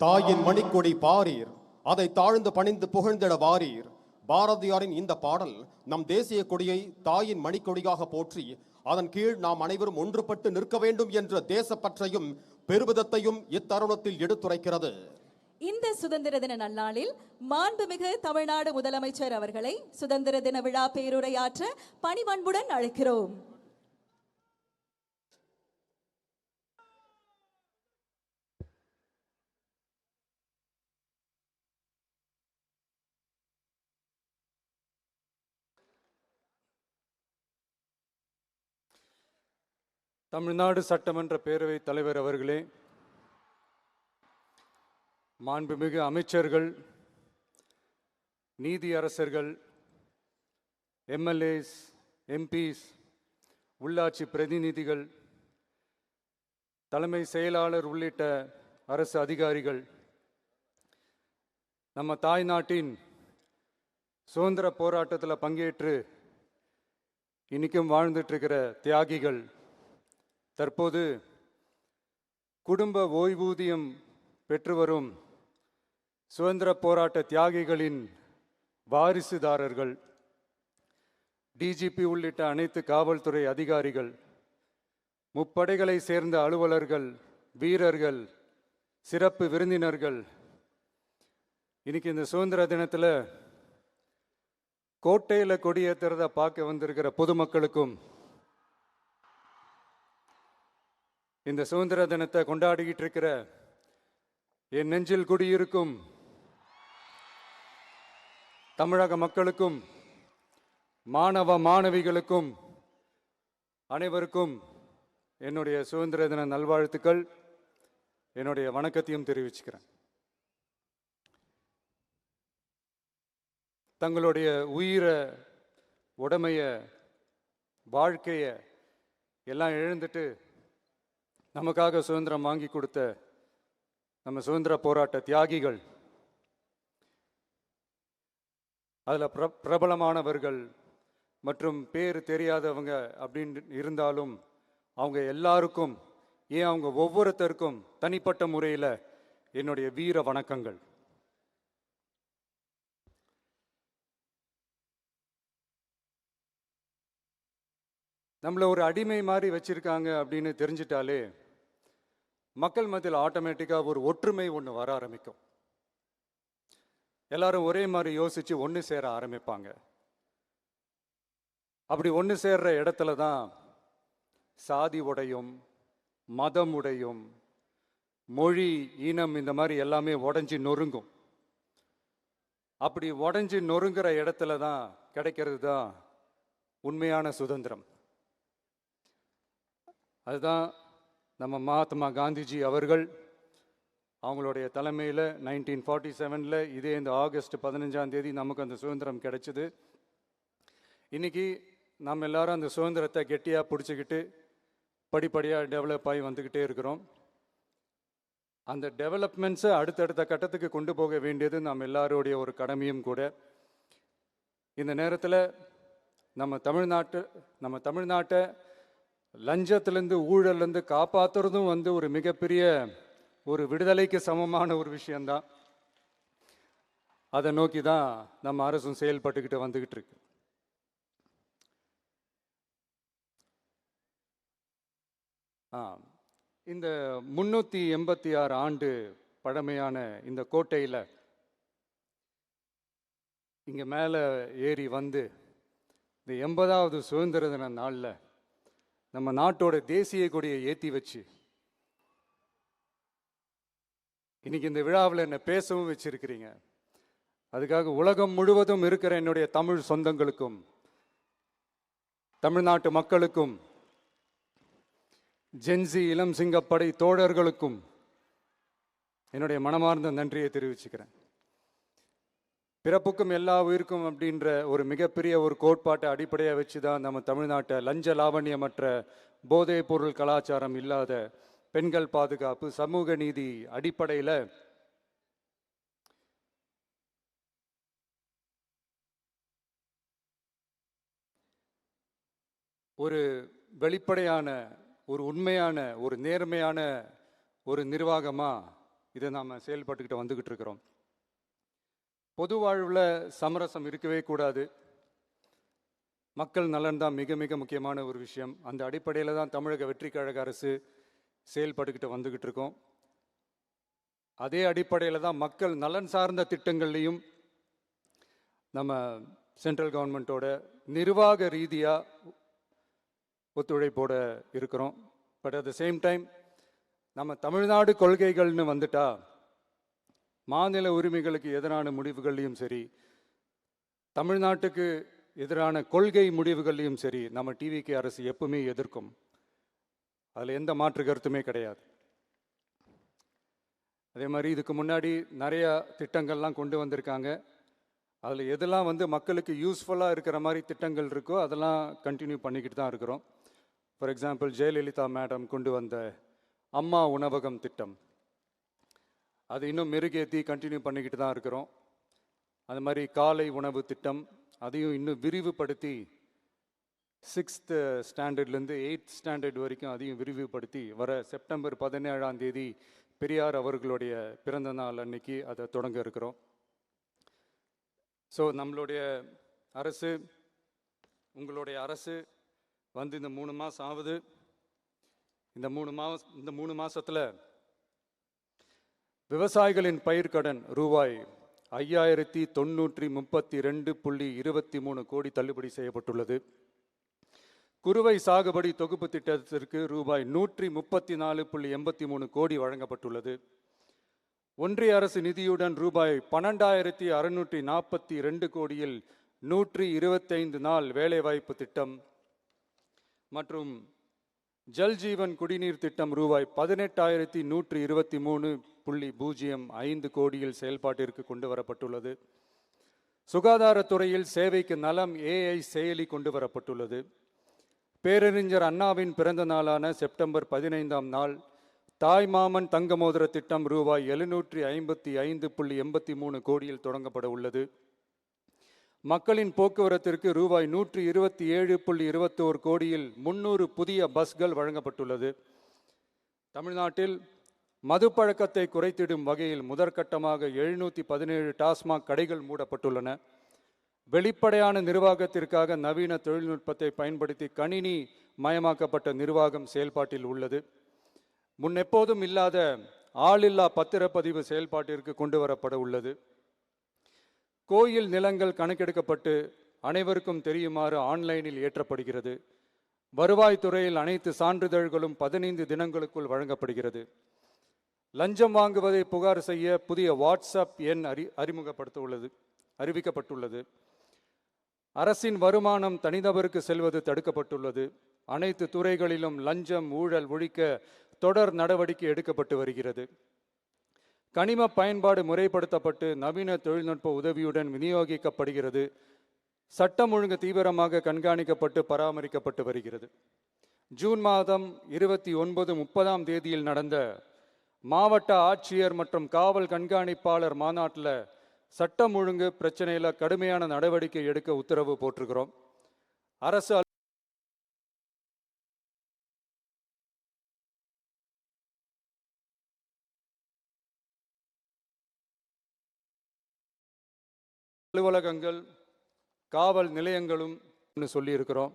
தாயின் மணிக்கொடி பாரீர், அதை தாழ்ந்து பணிந்து புகழ்ந்திட வாரீர். பாரதியாரின் இந்த பாடல் நம் தேசிய கொடியை தாயின் மணிக்கொடியாக போற்றி அதன் கீழ் நாம் அனைவரும் ஒன்றுபட்டு நிற்க வேண்டும் என்ற தேசப்பற்றையும் பெருமிதத்தையும் இத்தருணத்தில் எடுத்துரைக்கிறது. இந்த சுதந்திர தின நன்னாளில் மாண்புமிகு தமிழ்நாடு முதலமைச்சர் அவர்களை சுதந்திர தின விழா பேருரையாற்ற பணிவன்புடன் அழைக்கிறோம். தமிழ்நாடு சட்டமன்ற பேரவைத் தலைவர் அவர்களே, மாண்புமிகு அமைச்சர்கள், நீதியரசர்கள், எம்எல்ஏஸ், எம்பிஸ், உள்ளாட்சி பிரதிநிதிகள், தலைமை செயலாளர் உள்ளிட்ட அரசு அதிகாரிகள், நம்ம தாய்நாட்டின் சுதந்திர போராட்டத்தில் பங்கேற்று இன்னைக்கும் வாழ்ந்துட்டு இருக்கிற தியாகிகள், தற்போது குடும்ப ஓய்வூதியம் பெற்று வரும் சுதந்திர போராட்ட தியாகிகளின் வாரிசுதாரர்கள், டிஜிபி உள்ளிட்ட அனைத்து காவல்துறை அதிகாரிகள், முப்படைகளை சேர்ந்த அலுவலர்கள், வீரர்கள், சிறப்பு விருந்தினர்கள், இன்னைக்கு இந்த சுதந்திர தினத்தில் கோட்டையில் கொடியேற்றுறதை பார்க்க வந்திருக்கிற பொதுமக்களுக்கும், இந்த சுதந்திர தினத்தை கொண்டாடிக்கிட்டு இருக்கிற என் நெஞ்சில் குடியிருக்கும் தமிழக மக்களுக்கும், மாணவ மாணவிகளுக்கும் அனைவருக்கும் என்னுடைய சுதந்திர தின நல்வாழ்த்துக்கள், என்னுடைய வணக்கத்தையும் தெரிவிச்சுக்கிறேன். தங்களுடைய உயிரை, உடமைய, வாழ்க்கைய எல்லாம் இழந்துட்டு நமக்காக சுதந்திரம் வாங்கி கொடுத்த நம்ம சுதந்திர போராட்ட தியாகிகள், அதில் பிரபலமானவர்கள் மற்றும் பேர் தெரியாதவங்க அப்படின்னு இருந்தாலும் அவங்க எல்லாருக்கும், ஏன் அவங்க ஒவ்வொருத்தருக்கும் தனிப்பட்ட முறையில் என்னுடைய வீர வணக்கங்கள். நம்மளை ஒரு அடிமை மாதிரி வச்சிருக்காங்க அப்படின்னு தெரிஞ்சிட்டாலே மக்கள் மத்தியில் ஆட்டோமேட்டிக்காக ஒரு ஒற்றுமை ஒன்று வர ஆரம்பிக்கும். எல்லாரும் ஒரே மாதிரி யோசிச்சு ஒன்று சேர ஆரம்பிப்பாங்க. அப்படி ஒன்று சேர்ற இடத்துல தான் சாதி உடையும், மதம் உடையும், மொழி, இனம் இந்த மாதிரி எல்லாமே உடஞ்சி நொறுங்கும். அப்படி உடஞ்சி நொறுங்குற இடத்துல தான் கிடைக்கிறது தான் உண்மையான சுதந்திரம். அதுதான் நம்ம மகாத்மா காந்திஜி அவர்கள் அவங்களுடைய தலைமையில் 1947 இதே இந்த ஆகஸ்ட் 15 நமக்கு அந்த சுதந்திரம் கிடைச்சிது. இன்னைக்கு நம்ம எல்லாரும் அந்த சுதந்திரத்தை கெட்டியாக பிடிச்சிக்கிட்டு படிப்படியாக டெவலப் ஆகி வந்துக்கிட்டே இருக்கிறோம். அந்த டெவலப்மெண்ட்ஸை அடுத்தடுத்த கட்டத்துக்கு கொண்டு போக வேண்டியது நம்ம எல்லாருடைய ஒரு கடமையும் கூட. இந்த நேரத்தில் நம்ம தமிழ்நாட்டை லஞ்சத்திலேருந்து, ஊழல்லேருந்து காப்பாற்றுறதும் ஒரு மிகப்பெரிய ஒரு விடுதலைக்கு சமமான ஒரு விஷயந்தான். அதை நோக்கி தான் நம்ம அரசும் செயல்பட்டுக்கிட்டு வந்துக்கிட்டு இருக்கு. இந்த 386 ஆண்டு பழமையான இந்த கோட்டையில் இங்கே மேலே ஏறி வந்து இந்த 80வது சுதந்திர தின நாளில் நம்ம நாட்டோட தேசிய கொடியை ஏற்றி வச்சு இன்னைக்கு இந்த விழாவில் என்னை பேசவும் வச்சிருக்கிறீங்க. அதுக்காக உலகம் முழுவதும் இருக்கிற என்னுடைய தமிழ் சொந்தங்களுக்கும், தமிழ்நாட்டு மக்களுக்கும், ஜென்சி இளம் சிங்கப்படை தோழர்களுக்கும் என்னுடைய மனமார்ந்த நன்றியை தெரிவிச்சுக்கிறேன். பிறப்புக்கும் எல்லா உயிருக்கும் அப்படின்ற ஒரு மிகப்பெரிய ஒரு கோட்பாட்டை அடிப்படையாக வச்சு தான் நம்ம தமிழ்நாட்டை லஞ்ச லாவண்யமற்ற போதைப் பொருள் கலாச்சாரம் இல்லாத, பெண்கள் பாதுகாப்பு, சமூக நீதி அடிப்படையில் ஒரு வெளிப்படையான, ஒரு உண்மையான, ஒரு நேர்மையான ஒரு நிர்வாகமாக இதை நாம் செயல்பட்டுக்கிட்டு வந்துக்கிட்டு இருக்கிறோம். பொது வாழ்வில் சமரசம் இருக்கவே கூடாது. மக்கள் நலன் தான் மிக மிக முக்கியமான ஒரு விஷயம். அந்த அடிப்படையில் தான் தமிழக வெற்றிக் கழக அரசு செயல்பட்டுக்கிட்டு வந்துக்கிட்டு இருக்கோம். அதே அடிப்படையில் தான் மக்கள் நலன் சார்ந்த திட்டங்கள்லையும் நம்ம சென்ட்ரல் கவர்மெண்ட்டோட நிர்வாக ரீதியாக ஒத்துழைப்போட இருக்கிறோம். But at the same time நம்ம தமிழ்நாடு கொள்கைகள்னு வந்துட்டா மாநில உரிமைகளுக்கு எதிரான முடிவுகள்லையும் சரி, தமிழ்நாட்டுக்கு எதிரான கொள்கை முடிவுகள்லையும் சரி, நம்ம டிவிகே அரசு எப்பவுமே எதிர்க்கும். அதில் எந்த மாற்று கருத்துமே கிடையாது. அதே மாதிரி இதுக்கு முன்னாடி நிறையா திட்டங்கள்லாம் கொண்டு வந்திருக்காங்க. அதில் எதெல்லாம் மக்களுக்கு யூஸ்ஃபுல்லாக இருக்கிற மாதிரி திட்டங்கள் இருக்கோ அதெல்லாம் கண்டினியூ பண்ணிக்கிட்டு தான் இருக்கிறோம். ஃபார் எக்ஸாம்பிள், ஜெயலலிதா மேடம் கொண்டு வந்த அம்மா உணவகம் திட்டம், அது இன்னும் மெருகேற்றி கண்டினியூ பண்ணிக்கிட்டு தான் இருக்கிறோம். அது மாதிரி காலை உணவு திட்டம், அதையும் இன்னும் விரிவுபடுத்தி 6th ஸ்டாண்டர்ட்லேருந்து 8th ஸ்டாண்டர்ட் வரைக்கும் அதையும் விரிவுபடுத்தி வர செப்டம்பர் 17 பெரியார் அவர்களுடைய பிறந்த நாள் அன்னைக்கு அதை தொடங்க இருக்கிறோம். ஸோ நம்மளுடைய அரசு, உங்களுடைய அரசு இந்த 3 மாதம் ஆகுது. இந்த 3 மாதத்தில் விவசாயிகளின் பயிர்க்கடன் ரூபாய் 5932.23 கோடி தள்ளுபடி செய்யப்பட்டுள்ளது. குறுவை சாகுபடி தொகுப்பு திட்டத்திற்கு ரூபாய் 134.83 கோடி வழங்கப்பட்டுள்ளது. ஒன்றிய அரசு நிதியுடன் ரூபாய் 12,642 கோடியில் 125 நாள் வேலைவாய்ப்பு திட்டம் மற்றும் ஜல் ஜீவன் குடிநீர் திட்டம் ரூபாய் 18,123.05 கோடியில் செயல்பாட்டிற்கு கொண்டு வரப்பட்டுள்ளது. சுகாதாரத்துறையில் சேவைக்கு நலம் AI செயலி கொண்டு வரப்பட்டுள்ளது. பேரறிஞர் அண்ணாவின் பிறந்த நாளான செப்டம்பர் 15 தாய்மாமன் தங்க மோதிர திட்டம் ரூபாய் 755.83 கோடியில் தொடங்கப்பட உள்ளது. மக்களின் போக்குவரத்திற்கு ரூபாய் 127.21 கோடியில் 300 புதிய பஸ்கள் வழங்கப்பட்டுள்ளது. தமிழ்நாட்டில் மது பழக்கத்தை குறைத்திடும் வகையில் முதற்கட்டமாக 717 டாஸ்மாக் கடைகள் மூடப்பட்டுள்ளன. வெளிப்படையான நிர்வாகத்திற்காக நவீன தொழில்நுட்பத்தை பயன்படுத்தி கணினி மயமாக்கப்பட்ட நிர்வாகம் செயல்பாட்டில் உள்ளது. முன்னெப்போதும் இல்லாத ஆளில்லா பத்திரப்பதிவு செயல்பாட்டிற்கு கொண்டு வரப்பட உள்ளது. கோயில் நிலங்கள் கணக்கெடுக்கப்பட்டு அனைவருக்கும் தெரியுமாறு ஆன்லைனில் ஏற்றப்படுகிறது. வருவாய்த்துறையில் அனைத்து சான்றிதழ்களும் 15 தினங்களுக்குள் வழங்கப்படுகிறது. லஞ்சம் வாங்குவதை புகார் செய்ய புதிய வாட்ஸ்அப் எண் அறிவிக்கப்பட்டுள்ளது. அரசின் வருமானம் தனிநபருக்கு செல்வது தடுக்கப்பட்டுள்ளது. அனைத்து துறைகளிலும் லஞ்சம் ஊழல் ஒழிக்க தொடர் நடவடிக்கை எடுக்கப்பட்டு வருகிறது. கனிம பயன்பாடு முறைப்படுத்தப்பட்டு நவீன தொழில்நுட்ப உதவியுடன் விநியோகிக்கப்படுகிறது. சட்டம் ஒழுங்கு தீவிரமாக கண்காணிக்கப்பட்டு பராமரிக்கப்பட்டு வருகிறது. ஜூன் 29-30 தேதியில் நடந்த மாவட்ட ஆட்சியர் மற்றும் காவல் கண்காணிப்பாளர் மாநாட்டில் சட்டம் ஒழுங்கு பிரச்சனையில் கடுமையான நடவடிக்கை எடுக்க உத்தரவு போட்டிருக்கிறோம். அரசு அலுவலகங்கள், காவல் நிலையங்களும் சொல்லியிருக்கிறோம்.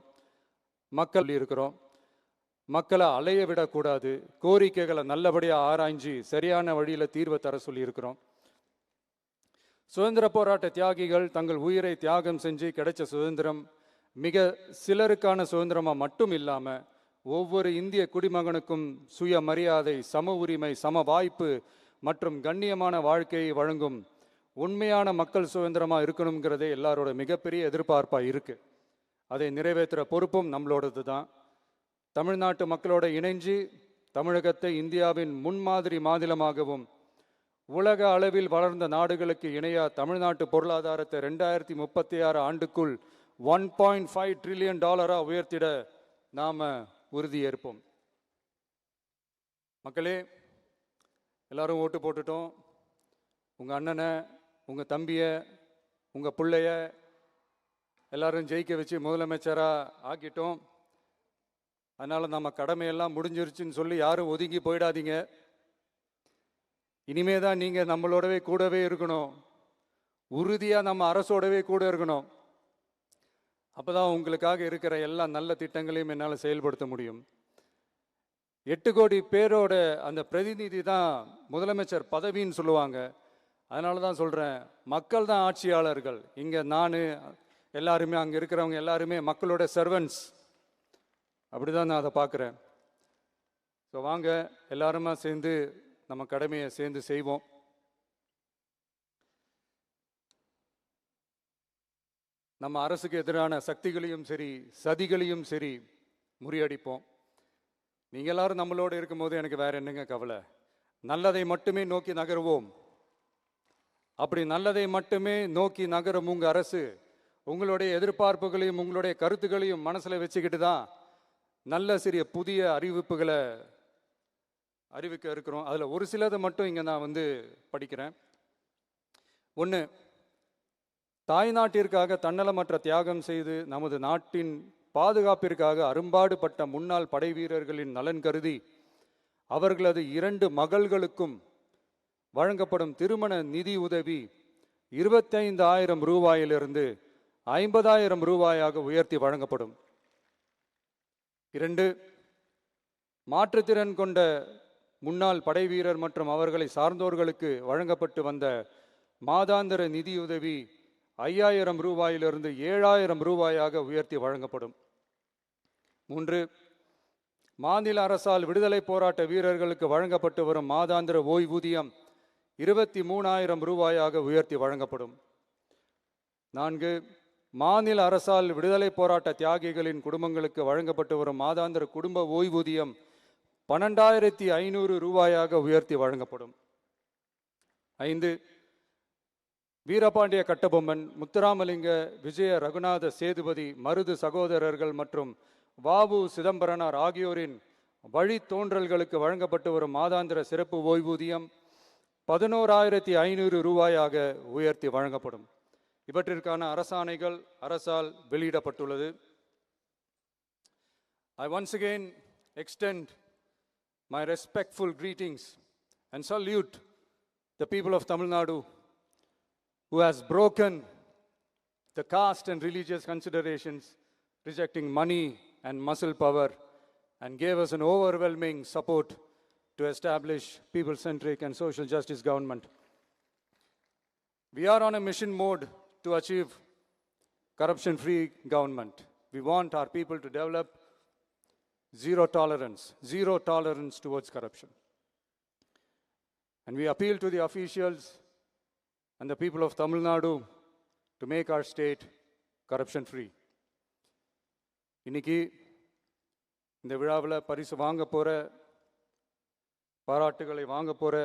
மக்களை அலைய விடக்கூடாது. கோரிக்கைகளை நல்லபடியாக ஆராய்ஞ்சு சரியான வழியில் தீர்வை தர சொல்லியிருக்கிறோம். சுதந்திர போராட்ட தியாகிகள் தங்கள் உயிரை தியாகம் செஞ்சு கிடைச்ச சுதந்திரம் மிக சிலருக்கான சுதந்திரமாக மட்டும் இல்லாமல் ஒவ்வொரு இந்திய குடிமகனுக்கும் சுய மரியாதை, சம உரிமை, சம வாய்ப்பு மற்றும் கண்ணியமான வாழ்க்கையை வழங்கும் உண்மையான மக்கள் சுதந்திரமாக இருக்கணுங்கிறதே எல்லாரோட மிகப்பெரிய எதிர்பார்ப்பாக இருக்குது. அதை நிறைவேற்றுற பொறுப்பும் நம்மளோடது தான். தமிழ்நாட்டு மக்களோட இணைஞ்சு தமிழகத்தை இந்தியாவின் முன்மாதிரி மாநிலமாகவும் உலக அளவில் வளர்ந்த நாடுகளுக்கு இணையாக தமிழ்நாட்டு பொருளாதாரத்தை 2036 ஆண்டுக்குள் $1.5 trillion உயர்த்திட நாம் உறுதியேற்போம். மக்களே, எல்லாரும் ஓட்டு போட்டுட்டோம். உங்கள் அண்ணனை, உங்கள் தம்பியை, உங்கள் பிள்ளைய எல்லாரும் ஜெயிக்க வச்சு முதலமைச்சராக ஆக்கிட்டோம். அதனால் நம்ம கடமையெல்லாம் முடிஞ்சிருச்சுன்னு சொல்லி யாரும் ஒதுங்கி போயிடாதீங்க. இனிமே தான் நீங்கள் நம்மளோடவே கூடவே இருக்கணும், உறுதியாக நம்ம அரசோடவே கூட இருக்கணும். அப்போ தான் உங்களுக்காக இருக்கிற எல்லா நல்ல திட்டங்களையும் என்னால் செயல்படுத்த முடியும். 8 கோடி பேரோட அந்த பிரதிநிதி தான் முதலமைச்சர் பதவின்னு சொல்லுவாங்க. அதனால தான் சொல்கிறேன், மக்கள் தான் ஆட்சியாளர்கள். இங்கே நான் எல்லாருமே, அங்கே இருக்கிறவங்க எல்லாருமே மக்களோட சர்வன்ட்ஸ். அப்படி தான் நான் அதை பார்க்குறேன். ஸோ வாங்க எல்லாருமா சேர்ந்து நம்ம கடமையை சேர்ந்து செய்வோம். நம்ம அரசுக்கு எதிரான சக்திகளையும் சரி சதிகளையும் சரி முறியடிப்போம். நீங்கள் எல்லாரும் நம்மளோடு இருக்கும்போது எனக்கு வேற என்னங்க கவலை? நல்லதை மட்டுமே நோக்கி நகருவோம். அப்படி நல்லதை மட்டுமே நோக்கி நகரும் உங்கள் அரசு உங்களுடைய எதிர்பார்ப்புகளையும் உங்களுடைய கருத்துக்களையும் மனசில் வச்சுக்கிட்டு தான் நல்ல சிறிய புதிய அறிவிப்புகளை அறிவிக்க இருக்கிறோம். அதில் ஒரு சிலதை மட்டும் இங்கே நான் படிக்கிறேன். 1, தாய்நாட்டிற்காக தன்னலமற்ற தியாகம் செய்து நமது நாட்டின் பாதுகாப்பிற்காக அரும்பாடுபட்ட முன்னாள் படை வீரர்களின் நலன் கருதி அவர்களது 2 மகள்களுக்கும் வழங்கப்படும் திருமண நிதி உதவி 25,000 ரூபாயிலிருந்து 50,000 ரூபாயாக உயர்த்தி வழங்கப்படும். 2, மாற்றுத்திறன் கொண்ட முன்னாள் படை வீரர் மற்றும் அவர்களை சார்ந்தோர்களுக்கு வழங்கப்பட்டு வந்த மாதாந்திர நிதியுதவி 5,000 ரூபாயிலிருந்து 7,000 ரூபாயாக உயர்த்தி வழங்கப்படும். 3, மாநில அரசால் விடுதலை போராட்ட வீரர்களுக்கு வழங்கப்பட்டு வரும் மாதாந்திர ஓய்வூதியம் 23,000 ரூபாயாக உயர்த்தி வழங்கப்படும். 4, மாநில அரசால் விடுதலை போராட்ட தியாகிகளின் குடும்பங்களுக்கு வழங்கப்பட்டு வரும் மாதாந்திர குடும்ப ஓய்வூதியம் 12,500 ரூபாயாக உயர்த்தி வழங்கப்படும். 5, வீரபாண்டிய கட்டபொம்மன், முத்துராமலிங்க, விஜய ரகுநாத சேதுபதி, மருது சகோதரர்கள் மற்றும் வாவு சிதம்பரனார் ஆகியோரின் வழித்தோன்றல்களுக்கு வழங்கப்பட்டு வரும் மாதாந்திர சிறப்பு ஓய்வூதியம் 11,500 ரூபாயாக உயர்த்தி வழங்கப்படும். இவற்றிற்கான அரசாணைகள் அரசால் வெளியிடப்பட்டுள்ளது. I once again extend my respectful greetings and salute the people of Tamil Nadu who has broken the caste and religious considerations, rejecting money and muscle power, and gave us an overwhelming support to establish people-centric and social justice government. We are on a mission mode to achieve corruption-free government. We want our people to develop zero tolerance towards corruption. And we appeal to the officials and the people of Tamil Nadu to make our state corruption-free. இன்னைக்கு இந்த விழாவில் பரிசு வாங்க போகிற, பாராட்டுகளை வாங்க போகிற,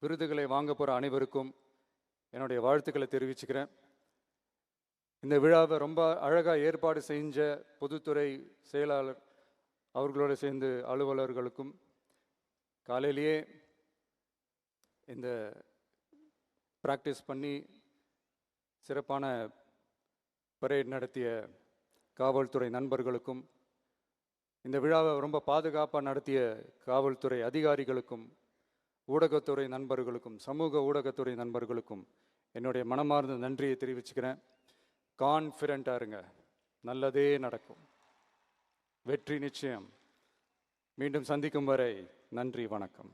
விருதுகளை வாங்க போகிற அனைவருக்கும் என்னுடைய வாழ்த்துக்களை தெரிவிச்சுக்கிறேன். இந்த விழாவை ரொம்ப அழகாக ஏற்பாடு செஞ்ச பொதுத்துறை செயலாளர் அவர்களோடு சேர்ந்து அலுவலர்களுக்கும், காலையிலேயே இந்த ப்ராக்டிஸ் பண்ணி சிறப்பான பரேட் நடத்திய காவல்துறை நண்பர்களுக்கும், இந்த விழாவை ரொம்ப பாதுகாப்பாக நடத்திய காவல்துறை அதிகாரிகளுக்கும், ஊடகத்துறை நண்பர்களுக்கும், சமூக ஊடகத்துறை நண்பர்களுக்கும் என்னுடைய மனமார்ந்த நன்றியை தெரிவிச்சுக்கிறேன். கான்ஃபிடென்ட்டாக இருங்க, நல்லதே நடக்கும், வெற்றி நிச்சயம். மீண்டும் சந்திக்கும் வரை நன்றி, வணக்கம்.